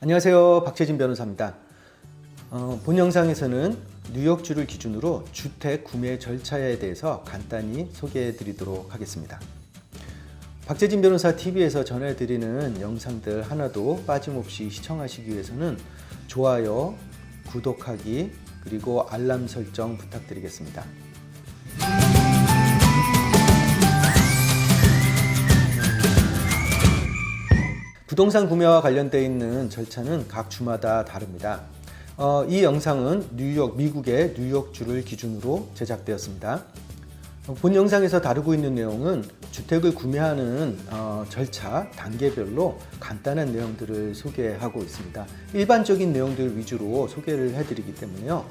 안녕하세요. 박재진 변호사입니다. 본 영상에서는 뉴욕주를 기준으로 주택 구매 절차에 대해서 간단히 소개해 드리도록 하겠습니다. 박재진 변호사 TV에서 전해드리는 영상들 하나도 빠짐없이 시청하시기 위해서는 좋아요, 구독하기, 그리고 알람 설정 부탁드리겠습니다. 부동산 구매와 관련되어 있는 절차는 각 주마다 다릅니다. 이 영상은 미국의 뉴욕주를 기준으로 제작되었습니다. 본 영상에서 다루고 있는 내용은 주택을 구매하는 절차 단계별로 간단한 내용들을 소개하고 있습니다. 일반적인 내용들 위주로 소개를 해드리기 때문에요.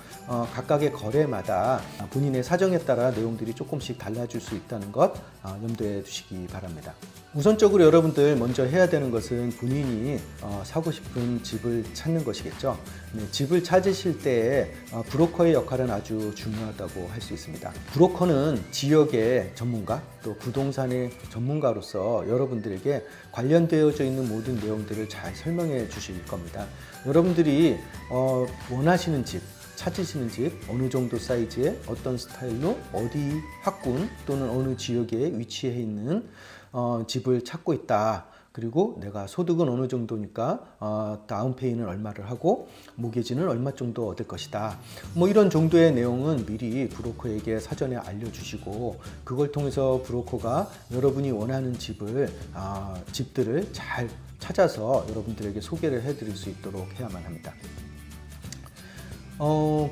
각각의 거래마다 본인의 사정에 따라 내용들이 조금씩 달라질 수 있다는 것 염두에 두시기 바랍니다. 우선적으로 여러분들 먼저 해야 되는 것은 본인이 사고 싶은 집을 찾는 것이겠죠. 집을 찾으실 때 브로커의 역할은 아주 중요하다고 할 수 있습니다. 브로커는 지역의 전문가 또 부동산의 전문가로서 여러분들에게 관련되어져 있는 모든 내용들을 잘 설명해 주실 겁니다. 여러분들이 원하시는 집, 찾으시는 집, 어느 정도 사이즈의 어떤 스타일로 어디 학군 또는 어느 지역에 위치해 있는 집을 찾고 있다. 그리고 내가 소득은 어느 정도니까 다운페이는 얼마를 하고 모기지는 얼마 정도 얻을 것이다. 이런 정도의 내용은 미리 브로커에게 사전에 알려주시고 그걸 통해서 브로커가 여러분이 원하는 집들을 잘 찾아서 여러분들에게 소개를 해드릴 수 있도록 해야만 합니다.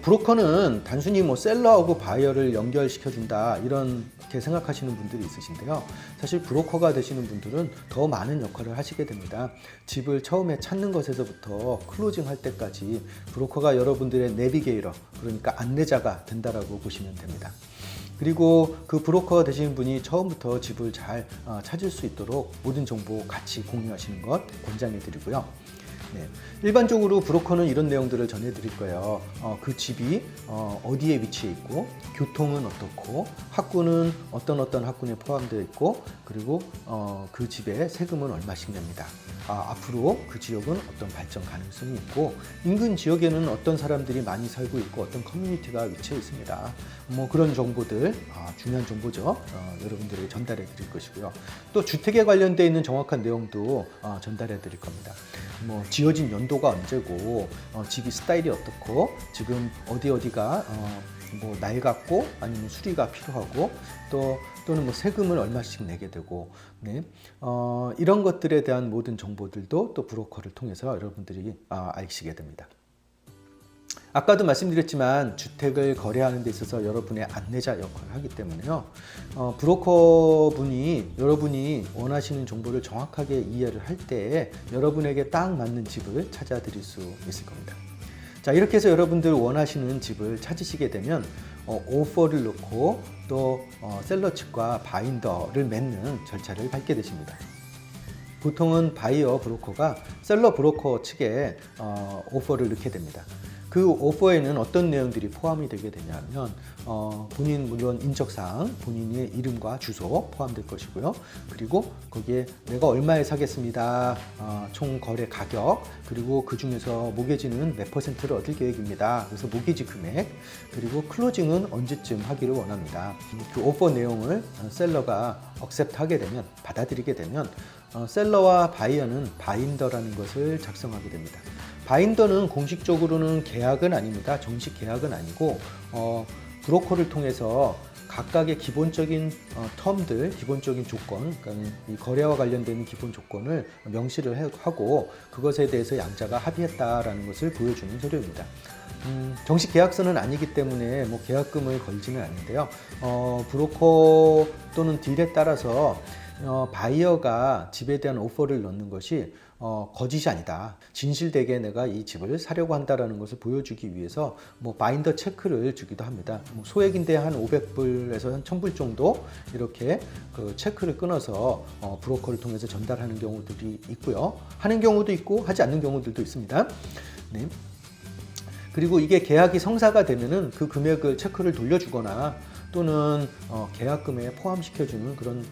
브로커는 단순히 셀러하고 바이어를 연결시켜준다 이렇게 생각하시는 분들이 있으신데요. 사실 브로커가 되시는 분들은 더 많은 역할을 하시게 됩니다. 집을 처음에 찾는 것에서부터 클로징 할 때까지 브로커가 여러분들의 내비게이터, 그러니까 안내자가 된다라고 보시면 됩니다. 그리고 그 브로커가 되시는 분이 처음부터 집을 잘 찾을 수 있도록 모든 정보 같이 공유하시는 것 권장해 드리고요. 일반적으로 브로커는 이런 내용들을 전해드릴 거예요. 그 집이 어디에 위치해 있고 교통은 어떻고 학군은 어떤 학군에 포함되어 있고 그리고 그 집에 세금은 얼마씩 냅니다. 앞으로 그 지역은 어떤 발전 가능성이 있고 인근 지역에는 어떤 사람들이 많이 살고 있고 어떤 커뮤니티가 위치해 있습니다. 그런 정보들 중요한 정보죠. 여러분들에게 전달해 드릴 것이고요. 또 주택에 관련되어 있는 정확한 내용도 전달해 드릴 겁니다. 지어진 연도가 언제고 집이 스타일이 어떻고 지금 어디가 낡았고 아니면 수리가 필요하고 또는 세금을 얼마씩 내게 되고 이런 것들에 대한 모든 정보들도 또 브로커를 통해서 여러분들이 아시게 됩니다. 아까도 말씀드렸지만 주택을 거래하는 데 있어서 여러분의 안내자 역할을 하기 때문에요. 브로커 분이 여러분이 원하시는 정보를 정확하게 이해를 할 때 여러분에게 딱 맞는 집을 찾아 드릴 수 있을 겁니다. 자, 이렇게 해서 여러분들 원하시는 집을 찾으시게 되면 오퍼를 넣고 또 셀러 측과 바인더를 맺는 절차를 밟게 되십니다. 보통은 바이어 브로커가 셀러 브로커 측에 오퍼를 넣게 됩니다. 그 오퍼에는 어떤 내용들이 포함이 되게 되냐면 본인 물론 인적사항, 본인의 이름과 주소 포함될 것이고요. 그리고 거기에 내가 얼마에 사겠습니다. 총 거래 가격, 그리고 그 중에서 모기지는 몇 퍼센트를 얻을 계획입니다. 그래서 모기지 금액, 그리고 클로징은 언제쯤 하기를 원합니다. 그 오퍼 내용을 셀러가 억셉트하게 되면, 받아들이게 되면 셀러와 바이어는 바인더라는 것을 작성하게 됩니다. 바인더는 공식적으로는 계약은 아닙니다. 정식 계약은 아니고 브로커를 통해서 각각의 기본적인 텀들, 기본적인 조건, 그러니까 이 거래와 관련된 기본 조건을 명시를 하고 그것에 대해서 양자가 합의했다라는 것을 보여주는 서류입니다. 정식 계약서는 아니기 때문에 계약금을 걸지는 않는데요. 브로커 또는 딜에 따라서 바이어가 집에 대한 오퍼를 넣는 것이 거짓이 아니다. 진실되게 내가 이 집을 사려고 한다라는 것을 보여주기 위해서 바인더 체크를 주기도 합니다. 소액인데 한 500불에서 한 1000불 정도 이렇게 그 체크를 끊어서 브로커를 통해서 전달하는 경우들이 있고요. 하는 경우도 있고 하지 않는 경우들도 있습니다. 네. 그리고 이게 계약이 성사가 되면은 그 금액을 체크를 돌려주거나 또는 계약금에 포함시켜주는 그런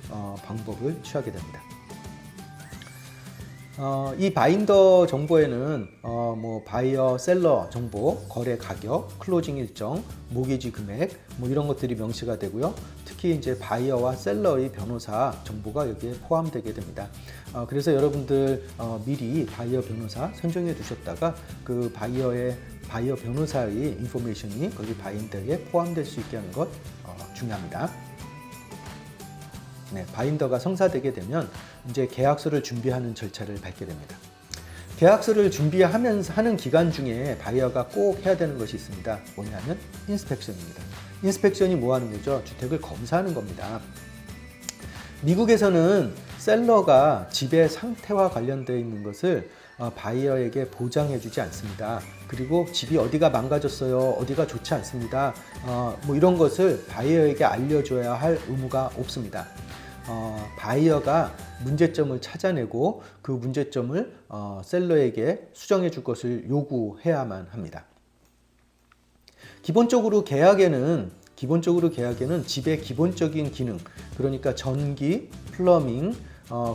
방법을 취하게 됩니다. 이 바인더 정보에는 뭐 바이어, 셀러 정보, 거래 가격, 클로징 일정, 모기지 금액 뭐 이런 것들이 명시가 되고요. 특히 이제 바이어와 셀러의 변호사 정보가 여기에 포함되게 됩니다. 그래서 여러분들 미리 바이어 변호사 선정해 두셨다가 그 바이어 변호사의 인포메이션이 거기 바인더에 포함될 수 있게 하는 것 중요합니다. 네, 바인더가 성사되게 되면 이제 계약서를 준비하는 절차를 밟게 됩니다. 계약서를 준비하면서 하는 기간 중에 바이어가 꼭 해야 되는 것이 있습니다. 뭐냐면 인스펙션입니다. 인스펙션이 뭐 하는 거죠? 주택을 검사하는 겁니다. 미국에서는 셀러가 집의 상태와 관련되어 있는 것을 바이어에게 보장해 주지 않습니다. 그리고 집이 어디가 망가졌어요, 어디가 좋지 않습니다, 뭐 이런 것을 바이어에게 알려줘야 할 의무가 없습니다. 바이어가 문제점을 찾아내고 그 문제점을 셀러에게 수정해 줄 것을 요구해야만 합니다. 기본적으로 계약에는 집의 기본적인 기능, 그러니까 전기, 플러밍,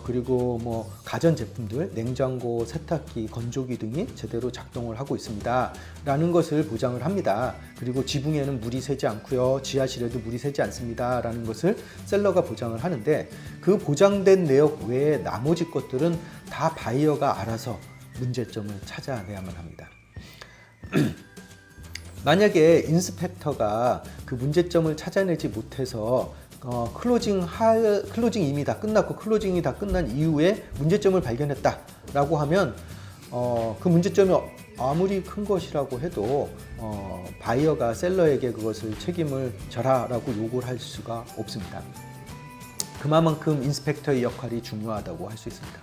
그리고 뭐 가전제품들, 냉장고, 세탁기, 건조기 등이 제대로 작동을 하고 있습니다 라는 것을 보장을 합니다. 그리고 지붕에는 물이 새지 않고요, 지하실에도 물이 새지 않습니다 라는 것을 셀러가 보장을 하는데, 그 보장된 내역 외에 나머지 것들은 다 바이어가 알아서 문제점을 찾아내야만 합니다. 만약에 인스펙터가 그 문제점을 찾아내지 못해서 클로징 이미 다 끝났고 클로징이 다 끝난 이후에 문제점을 발견했다 라고 하면 그 문제점이 아무리 큰 것이라고 해도 바이어가 셀러에게 그것을 책임을 져라 라고 요구를 할 수가 없습니다. 그만큼 인스펙터의 역할이 중요하다고 할 수 있습니다.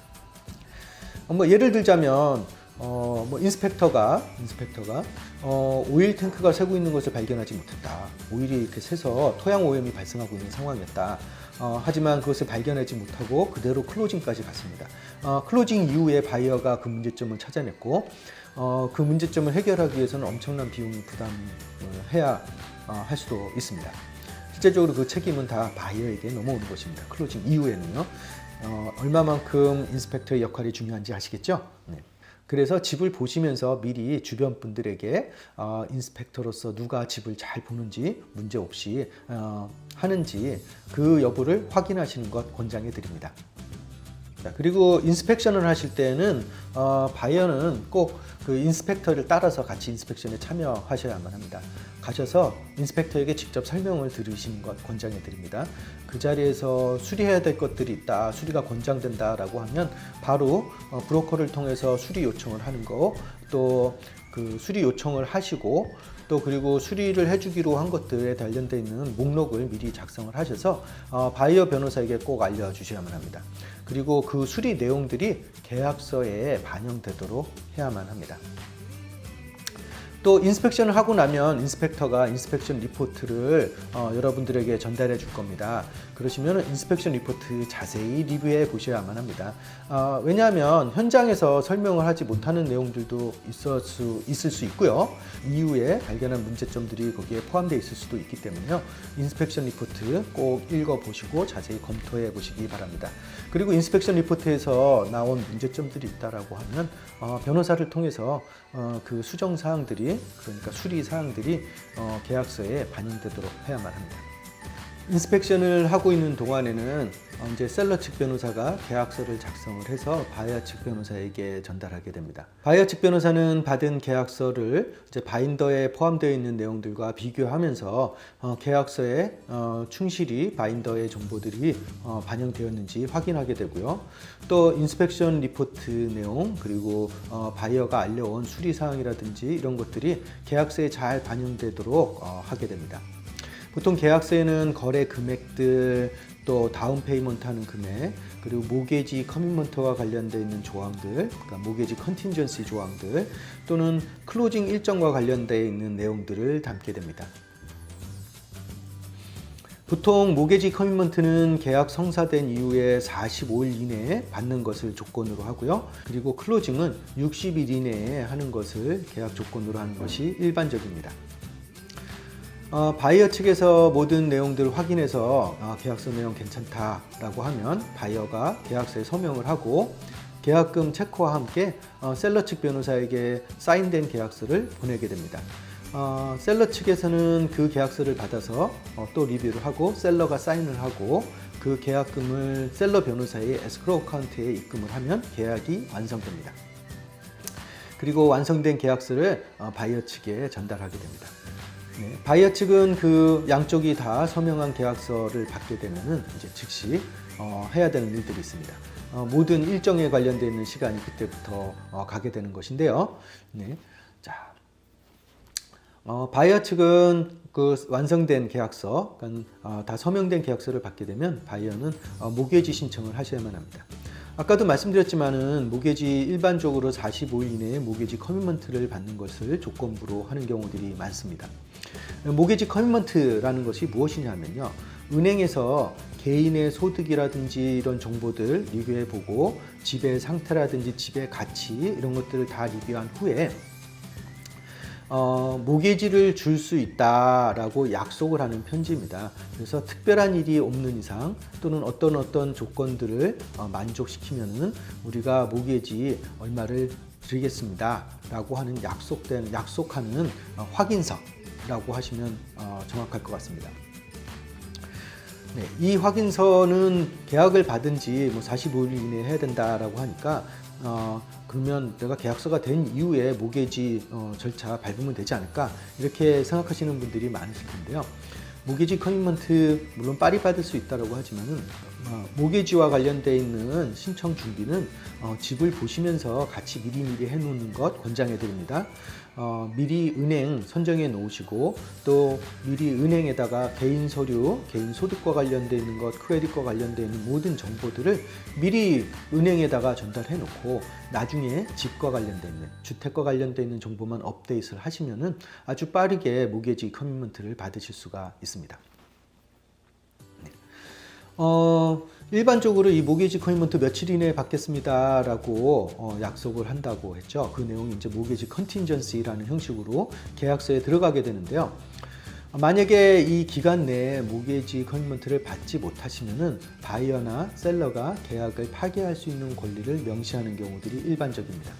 뭐 예를 들자면 뭐 인스펙터가 오일 탱크가 새고 있는 것을 발견하지 못했다. 오일이 이렇게 새서 토양 오염이 발생하고 있는 상황이었다. 하지만 그것을 발견하지 못하고 그대로 클로징까지 갔습니다. 클로징 이후에 바이어가 그 문제점을 찾아냈고 그 문제점을 해결하기 위해서는 엄청난 비용이 부담해야 할 수도 있습니다. 실제적으로 그 책임은 다 바이어에게 넘어오는 것입니다. 클로징 이후에는요. 얼마만큼 인스펙터의 역할이 중요한지 아시겠죠? 네. 그래서 집을 보시면서 미리 주변 분들에게 인스펙터로서 누가 집을 잘 보는지 문제없이 하는지 그 여부를 확인하시는 것 권장해 드립니다. 그리고 인스펙션을 하실 때는 바이어는 꼭 그 인스펙터를 따라서 같이 인스펙션에 참여하셔야만 합니다. 가셔서 인스펙터에게 직접 설명을 들으시는 것 권장해 드립니다. 그 자리에서 수리해야 될 것들이 있다, 수리가 권장된다 라고 하면 바로 브로커를 통해서 수리 요청을 하는 거, 또 그 수리 요청을 하시고 또 그리고 수리를 해주기로 한 것들에 관련되어 있는 목록을 미리 작성을 하셔서 바이어 변호사에게 꼭 알려주셔야만 합니다. 그리고 그 수리 내용들이 계약서에 반영되도록 해야만 합니다. 또 인스펙션을 하고 나면 인스펙터가 인스펙션 리포트를 여러분들에게 전달해 줄 겁니다. 그러시면 인스펙션 리포트 자세히 리뷰해 보셔야만 합니다. 왜냐하면 현장에서 설명을 하지 못하는 내용들도 있을 수 있고요. 이후에 발견한 문제점들이 거기에 포함되어 있을 수도 있기 때문에요. 인스펙션 리포트 꼭 읽어보시고 자세히 검토해 보시기 바랍니다. 그리고 인스펙션 리포트에서 나온 문제점들이 있다라고 하면 변호사를 통해서 그 수정 사항들이, 그러니까 수리 사항들이 계약서에 반영되도록 해야만 합니다. 인스펙션을 하고 있는 동안에는 이제 셀러 측 변호사가 계약서를 작성을 해서 바이어 측 변호사에게 전달하게 됩니다. 바이어 측 변호사는 받은 계약서를 이제 바인더에 포함되어 있는 내용들과 비교하면서 계약서에 충실히 바인더의 정보들이 반영되었는지 확인하게 되고요. 또 인스펙션 리포트 내용, 그리고 바이어가 알려온 수리 사항이라든지 이런 것들이 계약서에 잘 반영되도록 하게 됩니다. 보통 계약서에는 거래 금액들, 또 다운 페이먼트 하는 금액, 그리고 모게지 커밋먼트와 관련되어 있는 조항들, 그러니까 모게지 컨틴전시 조항들, 또는 클로징 일정과 관련되어 있는 내용들을 담게 됩니다. 보통 모게지 커밋먼트는 계약 성사된 이후에 45일 이내에 받는 것을 조건으로 하고요. 그리고 클로징은 60일 이내에 하는 것을 계약 조건으로 하는 것이 일반적입니다. 바이어 측에서 모든 내용들을 확인해서 계약서 내용 괜찮다라고 하면 바이어가 계약서에 서명을 하고 계약금 체크와 함께 셀러 측 변호사에게 사인된 계약서를 보내게 됩니다. 셀러 측에서는 그 계약서를 받아서 또 리뷰를 하고 셀러가 사인을 하고 그 계약금을 셀러 변호사의 에스크로우 어카운트에 입금을 하면 계약이 완성됩니다. 그리고 완성된 계약서를 바이어 측에 전달하게 됩니다. 네, 바이어 측은 그 양쪽이 다 서명한 계약서를 받게 되면은 이제 즉시 해야 되는 일들이 있습니다. 모든 일정에 관련되어 있는 시간이 그때부터 가게 되는 것인데요. 네, 자, 바이어 측은 그 완성된 계약서, 그러니까 다 서명된 계약서를 받게 되면 바이어는 모게지 신청을 하셔야만 합니다. 아까도 말씀드렸지만은 모게지 일반적으로 45일 이내에 모게지 커미먼트를 받는 것을 조건부로 하는 경우들이 많습니다. 모게지 커미먼트라는 것이 무엇이냐면요, 은행에서 개인의 소득이라든지 이런 정보들 리뷰해보고 집의 상태라든지 집의 가치 이런 것들을 다 리뷰한 후에 모게지를 줄 수 있다라고 약속을 하는 편지입니다. 그래서 특별한 일이 없는 이상 또는 어떤 조건들을 만족시키면은 우리가 모게지 얼마를 드리겠습니다라고 하는 약속하는 확인서라고 하시면 정확할 것 같습니다. 네, 이 확인서는 계약을 받은 지 45일 이내에 해야 된다라고 하니까 그러면 내가 계약서가 된 이후에 모게지 절차 밟으면 되지 않을까 이렇게 생각하시는 분들이 많으실 텐데요. 모게지 커미먼트 물론 빨리 받을 수 있다고 하지만은 모게지와 관련되어 있는 신청 준비는 집을 보시면서 같이 미리 해놓는 것 권장해 드립니다. 미리 은행 선정해 놓으시고 또 미리 은행에다가 개인 서류, 개인 소득과 관련되어 있는 것, 크레딧과 관련되어 있는 모든 정보들을 미리 은행에다가 전달해 놓고 나중에 집과 관련되어 있는, 주택과 관련되어 있는 정보만 업데이트를 하시면은 아주 빠르게 모게지 커미먼트를 받으실 수가 있습니다. 네. 일반적으로 이 모게지 커미먼트 며칠 이내에 받겠습니다라고 약속을 한다고 했죠. 그 내용이 이제 모게지 컨틴전시라는 형식으로 계약서에 들어가게 되는데요. 만약에 이 기간 내에 모게지 커미먼트를 받지 못하시면은 바이어나 셀러가 계약을 파기할 수 있는 권리를 명시하는 경우들이 일반적입니다.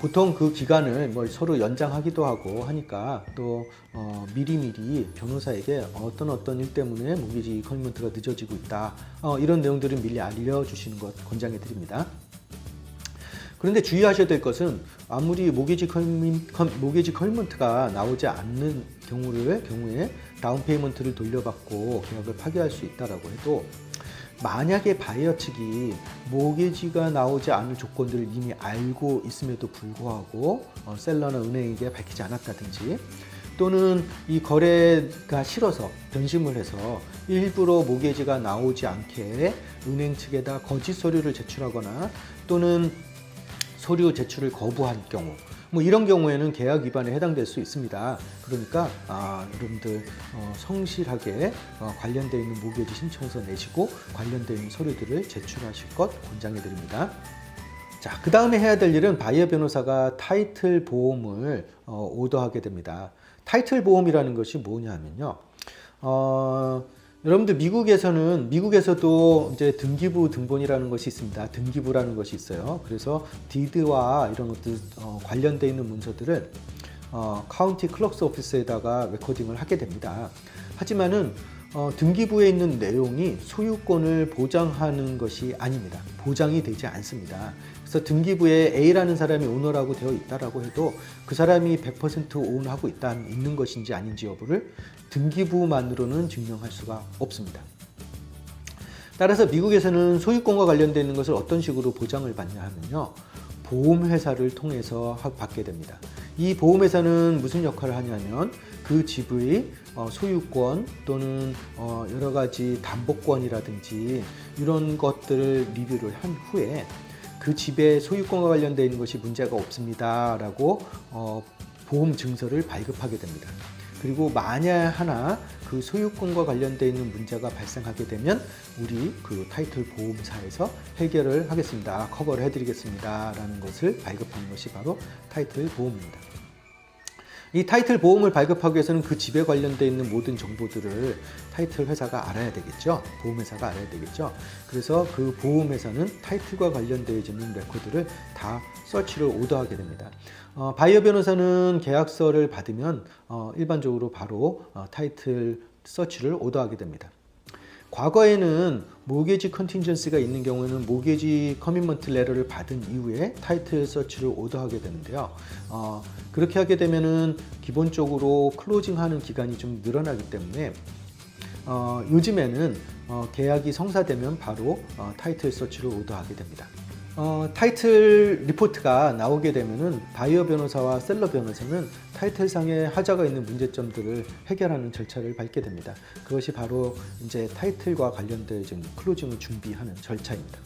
보통 그 기간을 서로 연장하기도 하고 하니까 또 미리미리 변호사에게 어떤 일 때문에 모게지 커미먼트가 늦어지고 있다, 이런 내용들을 미리 알려주시는 것 권장해 드립니다. 그런데 주의하셔야 될 것은 아무리 모게지 커미먼트가 나오지 않는 경우에 다운 페이먼트를 돌려받고 계약을 파기할 수 있다라고 해도 만약에 바이어 측이 모게지가 나오지 않을 조건들을 이미 알고 있음에도 불구하고 셀러나 은행에게 밝히지 않았다든지 또는 이 거래가 싫어서 변심을 해서 일부러 모게지가 나오지 않게 은행 측에다 거짓 서류를 제출하거나 또는 서류 제출을 거부한 경우 이런 경우에는 계약 위반에 해당될 수 있습니다. 그러니까 여러분들 성실하게 관련되어 있는 모게지 신청서 내시고 관련되어 있는 서류들을 제출하실 것 권장해 드립니다. 자, 그 다음에 해야 될 일은 바이어 변호사가 타이틀 보험을 오더하게 됩니다. 타이틀 보험이라는 것이 뭐냐 하면요. 여러분들 미국에서도 이제 등기부 등본이라는 것이 있습니다. 등기부라는 것이 있어요. 그래서 디드와 이런 것들 관련되어 있는 문서들을 카운티 클럭스 오피스에다가 레코딩을 하게 됩니다. 하지만은 등기부에 있는 내용이 소유권을 보장하는 것이 아닙니다. 보장이 되지 않습니다. 그래서 등기부에 A라는 사람이 오너라고 되어 있다라고 해도 그 사람이 100% 오너하고 있는 것인지 아닌지 여부를 등기부만으로는 증명할 수가 없습니다. 따라서 미국에서는 소유권과 관련되어 있는 것을 어떤 식으로 보장을 받냐 하면요, 보험회사를 통해서 받게 됩니다. 이 보험회사는 무슨 역할을 하냐면 그 집의 소유권 또는 여러 가지 담보권이라든지 이런 것들을 리뷰를 한 후에 그 집의 소유권과 관련되어 있는 것이 문제가 없습니다 라고 보험 증서를 발급하게 됩니다. 그리고 만약 하나 그 소유권과 관련되어 있는 문제가 발생하게 되면 우리 그 타이틀 보험사에서 해결을 하겠습니다, 커버를 해드리겠습니다 라는 것을 발급하는 것이 바로 타이틀 보험입니다. 이 타이틀 보험을 발급하기 위해서는 그 집에 관련되어 있는 모든 정보들을 타이틀 회사가 알아야 되겠죠. 보험회사가 알아야 되겠죠. 그래서 그 보험회사는 타이틀과 관련되어 있는 레코드를 다 서치를 오더하게 됩니다. 바이어 변호사는 계약서를 받으면 일반적으로 바로 타이틀 서치를 오더하게 됩니다. 과거에는 모게지 컨틴전시가 있는 경우에는 모게지 커밋먼트 레터를 받은 이후에 타이틀 서치를 오더하게 되는데요. 그렇게 하게 되면은 기본적으로 클로징하는 기간이 좀 늘어나기 때문에 요즘에는 계약이 성사되면 바로 타이틀 서치를 오더하게 됩니다. 타이틀 리포트가 나오게 되면은 바이어 변호사와 셀러 변호사는 타이틀상에 하자가 있는 문제점들을 해결하는 절차를 밟게 됩니다. 그것이 바로 이제 타이틀과 관련된 클로징을 준비하는 절차입니다.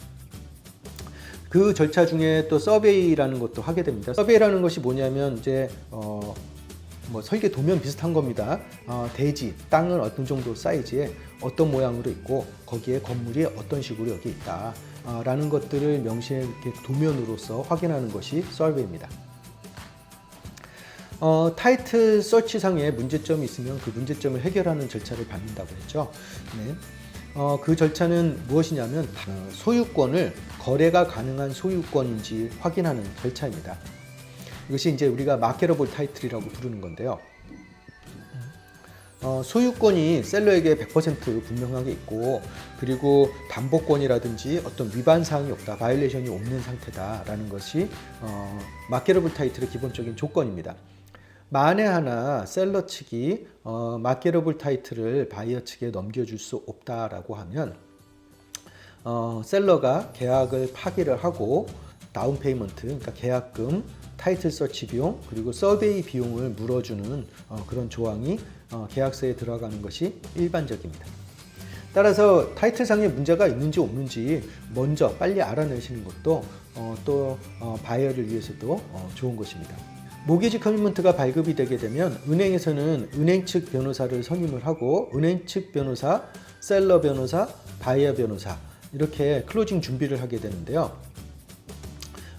그 절차 중에 또 서베이라는 것도 하게 됩니다. 서베이라는 것이 뭐냐면 이제 설계 도면 비슷한 겁니다. 대지, 땅은 어떤 정도 사이즈에 어떤 모양으로 있고 거기에 건물이 어떤 식으로 여기 있다 라는 것들을 명시해 이렇게 도면으로서 확인하는 것이 서베이입니다. 타이틀 서치상에 문제점이 있으면 그 문제점을 해결하는 절차를 밟는다고 했죠. 네. 그 절차는 무엇이냐면 소유권을 거래가 가능한 소유권인지 확인하는 절차입니다. 이것이 이제 우리가 마케러블 타이틀이라고 부르는 건데요. 소유권이 셀러에게 100% 분명하게 있고 그리고 담보권이라든지 어떤 위반 사항이 없다, 바이올레이션이 없는 상태다라는 것이 마케러블 타이틀의 기본적인 조건입니다. 만에 하나 셀러 측이 마케러블 타이틀을 바이어 측에 넘겨줄 수 없다라고 하면 셀러가 계약을 파기를 하고 다운 페이먼트, 그러니까 계약금, 타이틀 서치 비용, 그리고 서베이 비용을 물어주는 그런 조항이 계약서에 들어가는 것이 일반적입니다. 따라서 타이틀상에 문제가 있는지 없는지 먼저 빨리 알아내시는 것도 또 바이어를 위해서도 좋은 것입니다. 모기지 커밋먼트가 발급이 되게 되면 은행에서는 은행 측 변호사를 선임을 하고 은행 측 변호사, 셀러 변호사, 바이어 변호사 이렇게 클로징 준비를 하게 되는데요.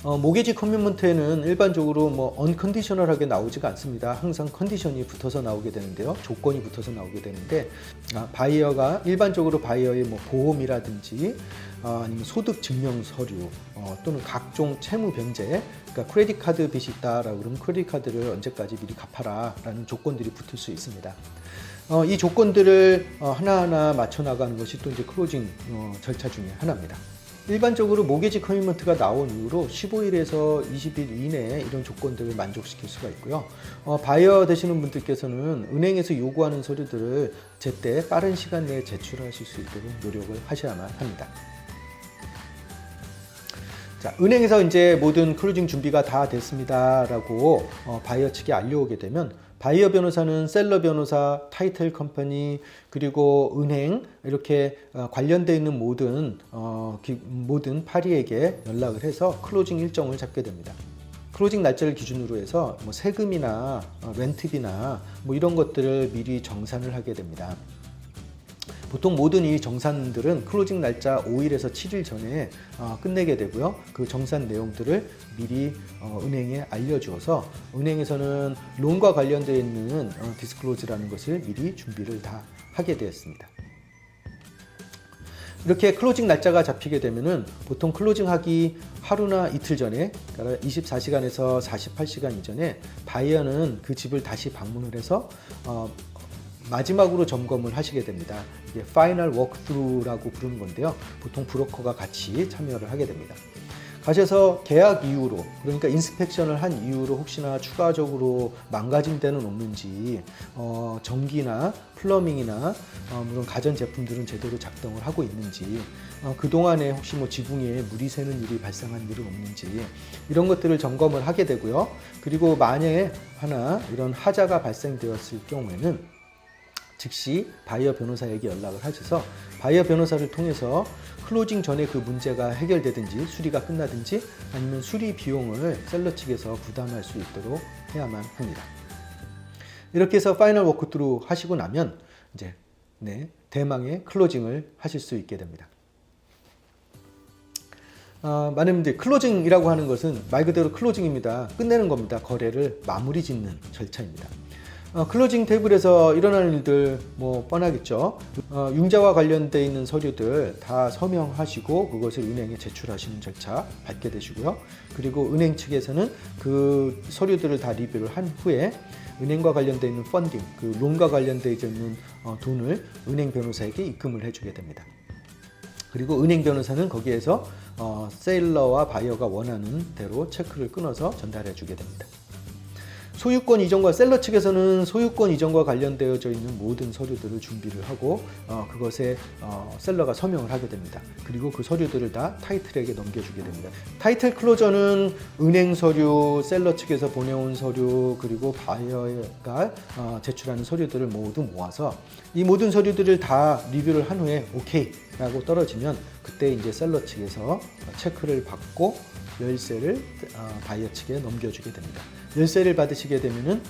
모게지 커밋먼트에는 일반적으로 언컨디셔널하게 나오지가 않습니다. 항상 컨디션이 붙어서 나오게 되는데요. 조건이 붙어서 나오게 되는데 바이어가 일반적으로 바이어의 보험이라든지 아니면 소득 증명 서류 또는 각종 채무 변제, 그러니까 크레딧 카드 빚이 있다라고 그러면 크레딧 카드를 언제까지 미리 갚아라라는 조건들이 붙을 수 있습니다. 이 조건들을 하나하나 맞춰 나가는 것이 또 이제 클로징 절차 중에 하나입니다. 일반적으로 모게지 커밋먼트가 나온 이후로 15일에서 20일 이내에 이런 조건들을 만족시킬 수가 있고요. 바이어 되시는 분들께서는 은행에서 요구하는 서류들을 제때 빠른 시간 내에 제출하실 수 있도록 노력을 하셔야만 합니다. 자, 은행에서 이제 모든 클로징 준비가 다 됐습니다라고 바이어 측에 알려오게 되면 바이어 변호사는 셀러 변호사, 타이틀 컴퍼니, 그리고 은행 이렇게 관련되어 있는 모든 파리에게 연락을 해서 클로징 일정을 잡게 됩니다. 클로징 날짜를 기준으로 해서 세금이나 렌트비나 이런 것들을 미리 정산을 하게 됩니다. 보통 모든 이 정산들은 클로징 날짜 5일에서 7일 전에 끝내게 되고요. 그 정산 내용들을 미리 은행에 알려주어서 은행에서는 론과 관련되어 있는 디스클로즈라는 것을 미리 준비를 다 하게 되었습니다. 이렇게 클로징 날짜가 잡히게 되면은 보통 클로징하기 하루나 이틀 전에, 그러니까 24시간에서 48시간 이전에 바이어는 그 집을 다시 방문을 해서 마지막으로 점검을 하시게 됩니다. 이게 파이널 워크스루라고 부르는 건데요. 보통 브로커가 같이 참여를 하게 됩니다. 가셔서 계약 이후로, 그러니까 인스펙션을 한 이후로 혹시나 추가적으로 망가진 데는 없는지, 전기나 플러밍이나 물론 가전제품들은 제대로 작동을 하고 있는지, 그동안에 혹시 지붕에 물이 새는 일이 발생한 일은 없는지 이런 것들을 점검을 하게 되고요. 그리고 만약에 하나 이런 하자가 발생되었을 경우에는 즉시 바이어 변호사에게 연락을 하셔서 바이어 변호사를 통해서 클로징 전에 그 문제가 해결되든지 수리가 끝나든지 아니면 수리 비용을 셀러 측에서 부담할 수 있도록 해야만 합니다. 이렇게 해서 파이널 워크트루 하시고 나면 이제 대망의 클로징을 하실 수 있게 됩니다. 많은 분들이 클로징이라고 하는 것은 말 그대로 클로징입니다. 끝내는 겁니다. 거래를 마무리 짓는 절차입니다. 클로징 테이블에서 일어나는 일들 뭐 뻔하겠죠. 융자와 관련되어 있는 서류들 다 서명하시고 그것을 은행에 제출하시는 절차 밟게 되시고요. 그리고 은행 측에서는 그 서류들을 다 리뷰를 한 후에 은행과 관련되어 있는 펀딩, 그 론과 관련되어 있는 돈을 은행 변호사에게 입금을 해주게 됩니다. 그리고 은행 변호사는 거기에서 세일러와 바이어가 원하는 대로 체크를 끊어서 전달해 주게 됩니다. 소유권 이전과 셀러 측에서는 소유권 이전과 관련되어져 있는 모든 서류들을 준비를 하고 그것에 셀러가 서명을 하게 됩니다. 그리고 그 서류들을 다 타이틀에게 넘겨주게 됩니다. 타이틀 클로저는 은행 서류, 셀러 측에서 보내온 서류, 그리고 바이어가 제출하는 서류들을 모두 모아서 이 모든 서류들을 다 리뷰를 한 후에 오케이 라고 떨어지면 그때 이제 셀러 측에서 체크를 받고 열쇠를 바이어 측에 넘겨주게 됩니다. 열쇠를 받으시게 되면은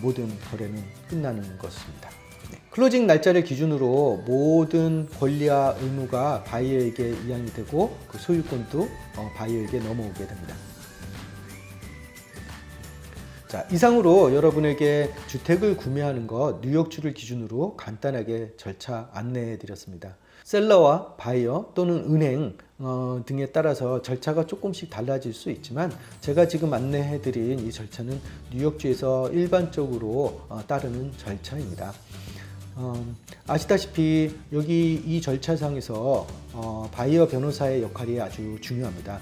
모든 거래는 끝나는 것입니다. 네. 클로징 날짜를 기준으로 모든 권리와 의무가 바이어에게 이양이 되고 그 소유권도 바이어에게 넘어오게 됩니다. 자, 이상으로 여러분에게 주택을 구매하는 것 뉴욕주를 기준으로 간단하게 절차 안내해 드렸습니다. 셀러와 바이어 또는 은행 등에 따라서 절차가 조금씩 달라질 수 있지만 제가 지금 안내해 드린 이 절차는 뉴욕주에서 일반적으로 따르는 절차입니다. 아시다시피 여기 이 절차상에서 바이어 변호사의 역할이 아주 중요합니다.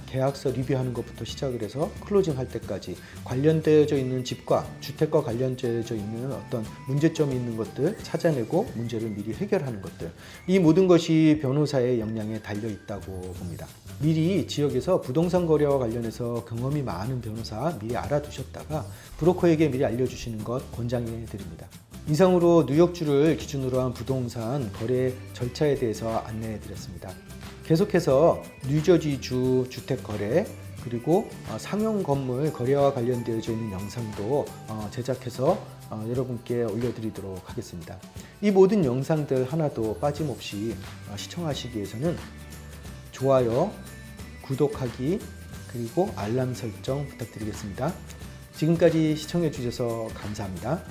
계약서 리뷰하는 것부터 시작을 해서 클로징 할 때까지 관련되어져 있는 집과 주택과 관련되어져 있는 어떤 문제점이 있는 것들 찾아내고 문제를 미리 해결하는 것들, 이 모든 것이 변호사의 역량에 달려 있다고 봅니다. 미리 지역에서 부동산 거래와 관련해서 경험이 많은 변호사 미리 알아두셨다가 브로커에게 미리 알려주시는 것 권장해 드립니다. 이상으로 뉴욕주를 기준으로 한 부동산 거래 절차에 대해서 안내해 드렸습니다. 계속해서 뉴저지주 주택 거래 그리고 상용 건물 거래와 관련되어져 있는 영상도 제작해서 여러분께 올려드리도록 하겠습니다. 이 모든 영상들 하나도 빠짐없이 시청하시기 위해서는 좋아요, 구독하기 그리고 알람 설정 부탁드리겠습니다. 지금까지 시청해 주셔서 감사합니다.